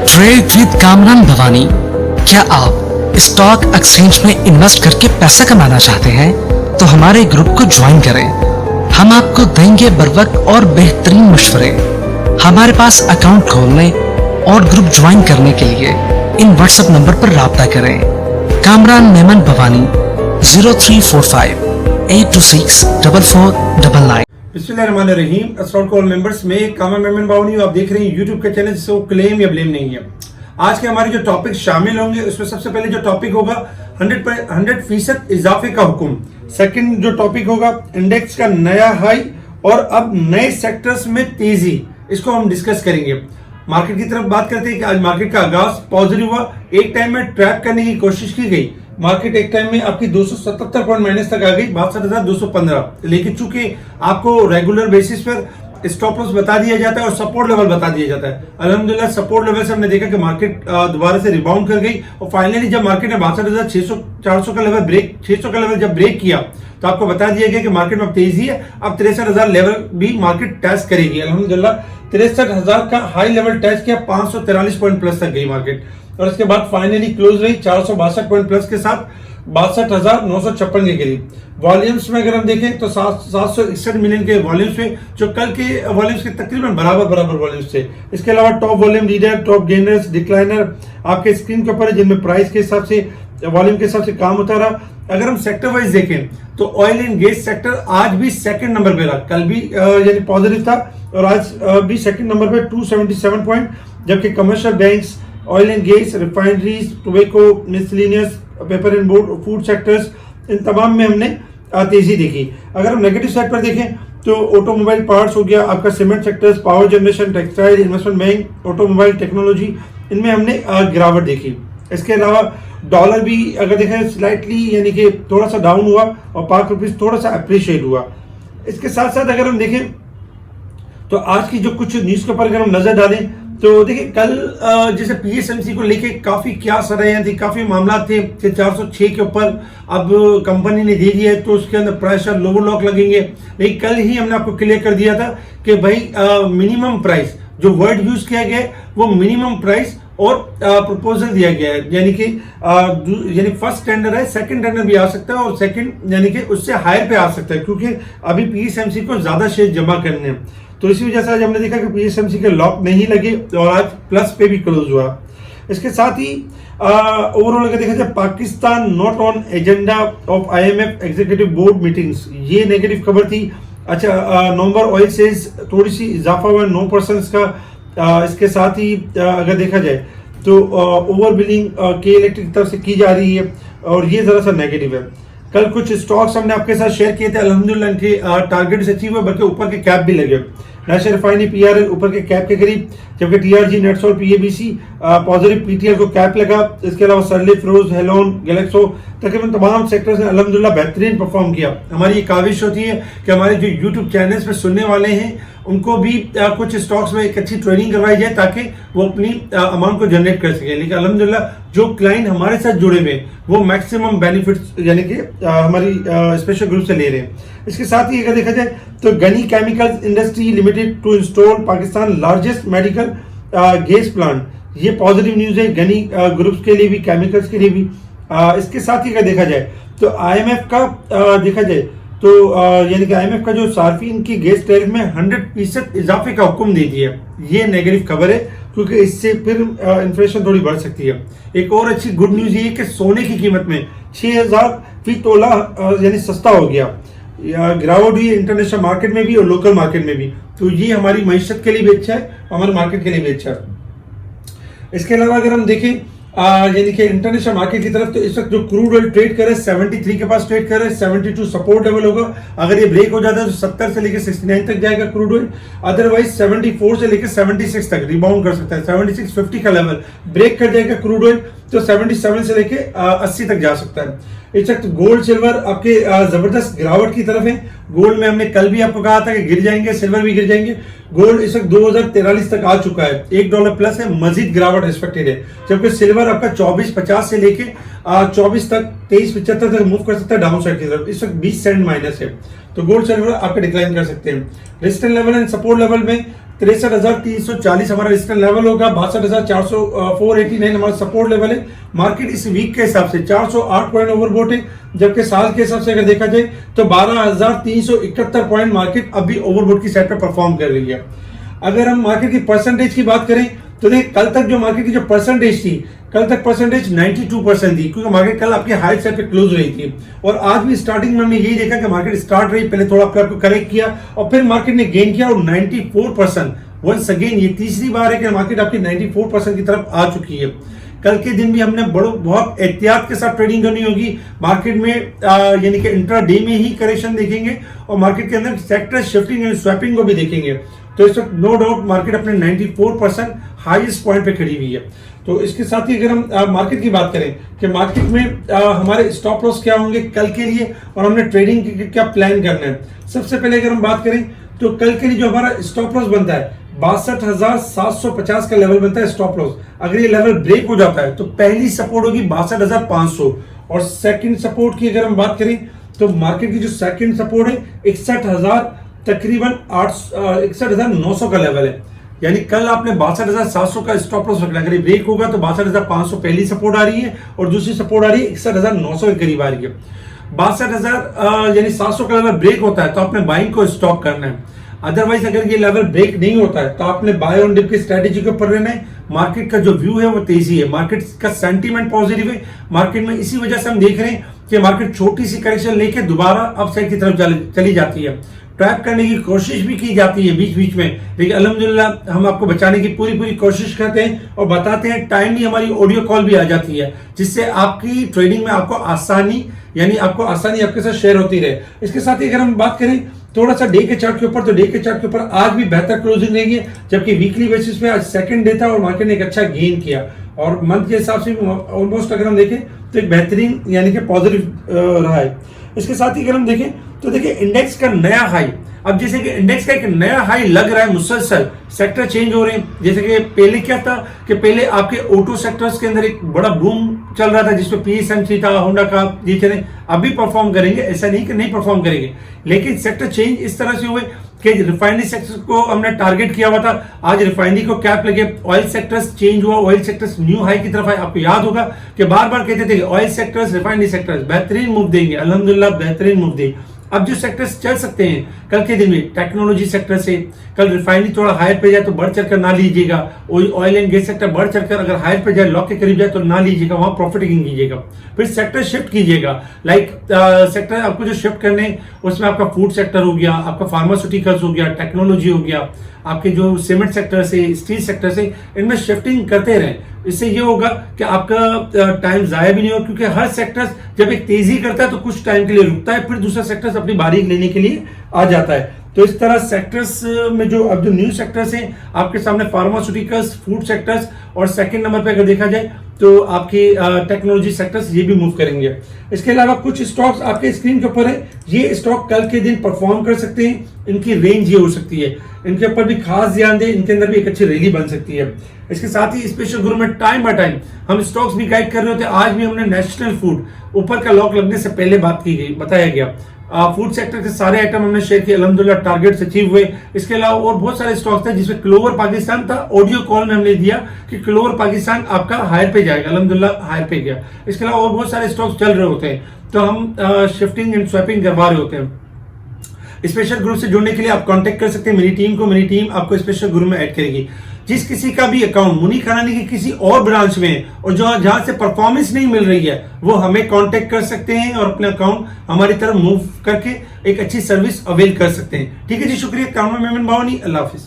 Trade with Kamran Bhavani. क्या आप stock exchange में इन्वेस्ट करके पैसा कमाना चाहते हैं तो हमारे ग्रुप को ज्वाइन करें। हम आपको देंगे बर वक्त और बेहतरीन मशवरे। हमारे पास अकाउंट खोलने और ग्रुप ज्वाइन करने के लिए इन व्हाट्सएप नंबर पर राब्ता करें। कामरान मेमन भवानी 0345 826 4499। बिस्मिल्लाहिर्रहमानिर्रहीम। अस्सलाम वालेकुम मेंबर्स, में कामरान मेमन भवानी आप देख रहे हैं यूट्यूब का चैनल जिसको क्लेम या ब्लेम नहीं है। आज के हमारे जो टॉपिक शामिल होंगे उसमें सबसे पहले जो टॉपिक होगा 100% इजाफे का हुक्म। सेकंड जो टॉपिक होगा इंडेक्स का नया हाई और अब नए सेक्टर्स में तेजी, इसको हम डिस्कस करेंगे। मार्केट की तरफ बात करते हैं कि आज मार्केट का आगाज पॉजिटिव हुआ। एक टाइम में ट्रैप करने की कोशिश की गई, मार्केट एक टाइम में आपकी 277 पॉइंट माइनस तक आ गई 62,215। लेकिन चूंकि आपको रेगुलर बेसिस पर स्टॉप लॉस बता दिया जाता है और सपोर्ट लेवल बता दिया जाता है, अल्हम्दुलिल्लाह सपोर्ट लेवल से हमने देखा कि मार्केट दोबारा से रिबाउंड कर गई और फाइनली जब मार्केट ने 62,600 का लेवल ब्रेक 600 का लेवल जब ब्रेक किया तो आपको बता दिया गया कि मार्केट में अब तेजी है। अब 63,000 लेवल भी मार्केट टेस्ट करेगी। अल्हम्दुलिल्लाह 63,000 का हाई लेवल टेस्ट किया, 543 पॉइंट प्लस तक गई मार्केट और इसके बाद फाइनली क्लोज रही 462 पॉइंट प्लस के साथ 62,956 के करीब। वॉल्यूम्स में अगर हम देखें तो 761 मिलियन के वॉल्यूम्स में, जो कल के वॉल्यूम्स के तकरीबन बराबर वॉल्यूम्स थे। इसके अलावा top volume leader, top gainers, decliner आपके स्क्रीन के ऊपर है, जिनमें प्राइस के हिसाब से वॉल्यूम के हिसाब से काम होता रहा। अगर हम सेक्टर वाइज देखें तो ऑयल एंड गैस सेक्टर आज भी सेकंड नंबर पे रहा। कल भी यानी पॉजिटिव था और आज भी सेकंड नंबर पे 277 पॉइंट, जबकि commercial banks, oil and gas, refineries, tobacco, miscellaneous, paper and board, food sectors, इन तमाम में हमने तेजी देखी। अगर हम नेगेटिव साइड पर देखें तो ऑटोमोबाइल पार्ट्स हो गया, आपका cement sectors, power generation, textile, investment bank, automobile technology, इनमें हमने गिरावट देखी। इसके अलावा डॉलर भी अगर देखें स्लाइटली यानी कि थोड़ा सा डाउन हुआ और पाक रुपीज थोड़ा सा अप्रिशिएट हुआ। इसके साथ साथ अगर हम देखें तो आज की जो कुछ न्यूज के ऊपर अगर हम नजर डालें तो देखिए कल जैसे पीएसएमसी को लेके काफी क्या सराहना थी, काफी मामला थे कि 406 के ऊपर अब कंपनी ने दे दिया है तो उसके अंदर प्रेशर लोअर लॉक लगेंगे। लेकिन कल ही हमने आपको क्लियर कर दिया था कि भाई मिनिमम प्राइस जो वर्ड यूज किया गया है वो मिनिमम प्राइस और प्रपोजल दिया गया है, यानी कि फर्स्ट टेंडर है, सेकंड टेंडर भी आ सकता है और सेकंड यानी कि उससे हायर पे आ सकता है, क्योंकि अभी पीएसएमसी को ज्यादा शेयर जमा करने हैं। तो इसी वजह से आज हमने देखा कि पीएसएमसी के लॉक नहीं लगे और आज प्लस पे भी क्लोज हुआ। इसके साथ ही ओवरऑल अगर देखा जाए Pakistan not on agenda of IMF executive board meetings, ये नेगेटिव खबर थी। अच्छा, नवंबर ऑयल सेल्स थोड़ी सी इजाफा हुआ 9% का। इसके साथ ही अगर देखा जाए तो ओवर बिलिंग के इलेक्ट्रिक की तरफ से की जा रही है और ये जरा सा नेगेटिव है। कल कुछ स्टॉक्स हमने आपके साथ शेयर किए थे, अल्हम्दुलिल्लाह इनके टारगेट अचीव हुए, बल्कि ऊपर के कैप भी लगे। नेशनल रिफाइनरी पीआरएल ऊपर के कैप के करीब, जबकि टीआरजी, नेटसोल, पीएबीसी पॉजिटिव, पीटीएल को कैप लगा। इसके अलावा सरलिफ, रोज, हेलोन, गैलेक्सो, तकरीबन तमाम सेक्टर्स ने अल्हम्दुलिल्लाह बेहतरीन परफॉर्म किया। हमारी ये काविश होती है कि हमारे जो यूट्यूब चैनल्स पे सुनने वाले हैं उनको भी कुछ स्टॉक्स में एक अच्छी ट्रेनिंग करवाई जाए ताकि वो अपनी अमाउंट को जनरेट कर सके। लेकिन अल्हम्दुलिल्लाह जो क्लाइंट हमारे साथ जुड़े हुए वो मैक्सिमम बेनिफिट्स यानी कि हमारी स्पेशल ग्रुप से ले रहे हैं। इसके साथ ही अगर देखा जाए तो Ghani chemicals industry limited to install Pakistan largest medical gas plant, ये पॉजिटिव न्यूज है गनी ग्रुप्स के लिए भी, केमिकल्स के लिए भी। इसके साथ ही अगर देखा जाए तो आईएमएफ का देखा जाए तो यानी कि आईएमएफ का जो सार्फिन की गैस टैरिफ में 100% इजाफे का हुक्म दे दिया, ये नेगेटिव खबर है क्योंकि इससे फिर इन्फ्लेशन थोड़ी बढ़ सकती है। एक और अच्छी गुड न्यूज ये है कि सोने की कीमत में 6,000 फी तोला यानी सस्ता हो गया। गिरावट हुई इंटरनेशनल मार्केट में भी और लोकल मार्केट में भी, तो ये हमारी मईशत के लिए भी अच्छा है, हमारे मार्केट के लिए भी अच्छा है। इसके अलावा अगर हम देखें यानी कि इंटरनेशनल मार्केट की तरफ तो इस वक्त जो क्रूड ऑयल ट्रेड कर रहे हैं 73 के पास ट्रेड कर रहे हैं, 72 सपोर्ट लेवल होगा। अगर ये ब्रेक हो जाता है तो 70 से लेकर 69 तक जाएगा क्रूड ऑयल, अदरवाइज 74 से लेकर 76 तक रिबाउंड कर सकता है। 76.50 का लेवल ब्रेक कर जाएगा क्रूड ऑयल तो 77 से लेकर 80 तक जा सकता है। इस वक्त गोल्ड सिल्वर आपके जबरदस्त गिरावट की तरफ है। गोल्ड में हमने कल भी आपको कहा था कि गिर जाएंगे, सिल्वर भी गिर जाएंगे। गोल्ड इस वक्त 2043 तक आ चुका है, $1 प्लस है, मजीद गिरावट एक्सपेक्टेड है। जबकि सिल्वर आपका 24.50 से लेके 24 तक 23.75 तक मूव कर सकता है डाउन साइड की तरफ। इस वक्त 20 सेंट माइनस है, तो गोल्ड सिल्वर आपके डिक्लाइन कर सकते हैं। Resistance level and support level में 63,340 हमारा रेजिस्टेंस लेवल होगा, 62,489 हमारा सपोर्ट लेवल है। मार्केट इस वीक के हिसाब से 408 पॉइंट ओवरबोट है, जबकि साल के हिसाब से अगर देखा जाए तो 12,371 पॉइंट मार्केट अभी ओवरबोट की साइड पर परफॉर्म कर रही है। अगर हम मार्केट की परसेंटेज की बात करें तो देखिए कल तक जो मार्केट की जो परसेंटेज थी, कल तक परसेंटेज 92% थी, क्योंकि मार्केट कल आपके हाई साइड पे क्लोज रही थी। और आज भी स्टार्टिंग में हमने यही देखा कि मार्केट स्टार्ट रही, पहले थोड़ा अपने आपको करेक्ट किया और फिर मार्केट ने गेन किया और 94% वंस अगेन ये तीसरी बार है कि मार्केट आपकी 94% की तरफ आ चुकी है। कल के दिन भी हमने बहुत एहतियात के साथ ट्रेडिंग करनी होगी। मार्केट में यानी कि इंट्रा डे में ही करेक्शन देखेंगे और मार्केट के अंदर सेक्टर शिफ्टिंग एंड स्वैपिंग को भी देखेंगे। तो इस वक्त नो डाउट मार्केट अपने 94% हाईएस्ट पॉइंट पे खड़ी हुई है। तो इसके साथ ही अगर हम मार्केट की बात करें कि मार्केट में हमारे स्टॉप लॉस क्या होंगे कल के लिए और हमने ट्रेडिंग के क्या प्लान करना है। सबसे पहले अगर हम बात करें तो कल के लिए जो हमारा स्टॉप लॉस बनता है 62,750 का लेवल बनता है स्टॉप लॉस। अगर ये लेवल ब्रेक हो जाता है तो पहली सपोर्ट होगी 62,500 और सेकंड सपोर्ट की अगर हम बात करें तो मार्केट की जो सेकंड सपोर्ट है 61,000 तकरीबन 61,900 का लेवल है। यानी कल आपने 62,700 का स्टॉप लॉस रखना, अगर ये ब्रेक होगा तो 62,500 पहली सपोर्ट आ रही है और दूसरी सपोर्ट आ रही है 61,900 के करीब आ रही है। 62,000 यानी 700 का लेवल ब्रेक होता है तो आपने बाइंग को स्टॉप करना है। अदरवाइज अगर ये लेवल ब्रेक नहीं होता है तो आपने बाय ऑन डिप की स्ट्रेटेजी के ऊपर रहना है। मार्केट का जो व्यू है वो तेजी है, मार्केट का सेंटीमेंट पॉजिटिव है मार्केट में। इसी वजह से हम देख रहे हैं कि मार्केट छोटी सी करेक्शन लेके दोबारा अपसाइड की तरफ चली जाती है। ट्रैप करने की कोशिश भी की जाती है बीच बीच में, लेकिन अल्हम्दुलिल्लाह हम आपको बचाने की पूरी कोशिश करते हैं और बताते हैं। टाइमली हमारी ऑडियो कॉल भी आ जाती है जिससे आपकी ट्रेडिंग में आपको आसानी आपके साथ शेयर होती रहे। इसके साथ ही अगर हम बात करें थोड़ा सा डे के चार्ट के ऊपर, तो डे के चार्ट के ऊपर आज भी बेहतर क्लोजिंग रही है, जबकि वीकली बेसिस पे आज सेकंड डे था और मार्केट ने एक अच्छा गेन किया और मंथ के हिसाब से ऑलमोस्ट अगर हम देखें तो एक बेहतरीन यानी कि पॉजिटिव रहा है। इसके साथ ही अगर हम देखें तो देखिए इंडेक्स का नया हाई, अब जैसे कि इंडेक्स का एक नया हाई लग रहा है, मुसलसल सेक्टर चेंज हो रहे हैं। जैसे कि पहले क्या था कि पहले आपके ऑटो सेक्टर्स के अंदर एक बड़ा बूम चल रहा था जिसमें पीएसएमसी था, होंडा का, ये चले अभी परफॉर्म करेंगे, ऐसा नहीं कि नहीं परफॉर्म करेंगे, लेकिन सेक्टर चेंज इस तरह से हुए कि रिफाइनरी सेक्टर को हमने टारगेट किया हुआ था, आज रिफाइनरी को कैप लगे। ऑयल सेक्टर्स चेंज हुआ, ऑयल सेक्टर्स न्यू हाई की तरफ आए। आपको याद होगा कि बार बार कहते थे कि ऑयल सेक्टर्स रिफाइनरी सेक्टर्स बेहतरीन मूव देंगे, अल्हम्दुलिल्लाह बेहतरीन मूव देंगे। अब जो सेक्टर्स चल सकते हैं कल के दिन में टेक्नोलॉजी सेक्टर से, कल रिफाइनरी थोड़ा हायर पे जाए तो बढ़ चढ़कर ना लीजिएगा, ऑयल एंड गैस सेक्टर बढ़ चढ़कर अगर हायर पे जाए, लॉक के करीब जाए तो ना लीजिएगा, वहां प्रॉफिट टेकिंग कीजिएगा। फिर सेक्टर शिफ्ट कीजिएगा, लाइक सेक्टर आपको जो शिफ्ट करने उसमें आपका फूड सेक्टर हो गया, आपका फार्मास्यूटिकल्स हो गया, टेक्नोलॉजी हो गया, आपके जो सीमेंट सेक्टर से, स्टील सेक्टर से, इनमें शिफ्टिंग करते रहें। इससे ये होगा कि आपका टाइम जाया भी नहीं होगा, क्योंकि हर सेक्टर जब एक तेजी करता है तो कुछ टाइम के लिए रुकता है, फिर दूसरा सेक्टर अपनी बारी लेने के लिए आ जाता है। तो इस तरह सेक्टर्स में जो अब जो न्यू सेक्टर्स हैं आपके सामने, फार्मास्यूटिकल्स, फूड सेक्टर्स, और सेकंड नंबर पे अगर देखा जाए तो आपकी टेक्नोलॉजी सेक्टर्स ये भी मूव करेंगे। इसके अलावा कुछ स्टॉक्स आपके स्क्रीन के ऊपर है, ये स्टॉक कल के दिन परफॉर्म कर सकते हैं, इनकी रेंज ये हो सकती है, इनके ऊपर भी खास ध्यान दें, इनके अंदर भी एक अच्छी रैली बन सकती है। इसके साथ ही स्पेशल गुरु में टाइम बाय टाइम हम स्टॉक्स भी गाइड कर रहे होते हैं। आज भी हमने नेशनल फूड ऊपर का लॉक लगने से पहले बताया गया, फूड सेक्टर के सारे आइटम हमने शेयर किए, अल्हम्दुलिल्लाह टारगेट्स अचीव हुए। इसके अलावा और बहुत सारे स्टॉक्स थे जिसमें क्लोवर पाकिस्तान था, ऑडियो कॉल में हमने दिया कि क्लोवर पाकिस्तान आपका हायर पे जाएगा, अल्हम्दुलिल्लाह हायर पे गया। इसके अलावा और बहुत सारे स्टॉक्स चल रहे होते हैं तो हम शिफ्टिंग एंड स्वैपिंग करवा रहे होते हैं। स्पेशल ग्रुप से जुड़ने के लिए आप कांटेक्ट कर सकते हैं मेरी टीम को, मेरी टीम आपको स्पेशल ग्रुप में ऐड करेगी। जिस किसी का भी अकाउंट मुनीर खरानी की किसी और ब्रांच में है और जहां से परफॉर्मेंस नहीं मिल रही है, वो हमें कांटेक्ट कर सकते हैं और अपने अकाउंट हमारी तरफ मूव करके एक अच्छी सर्विस अवेल कर सकते हैं। ठीक है जी, शुक्रिया। कामरान मेमन बावनी, अल्लाह हाफिज।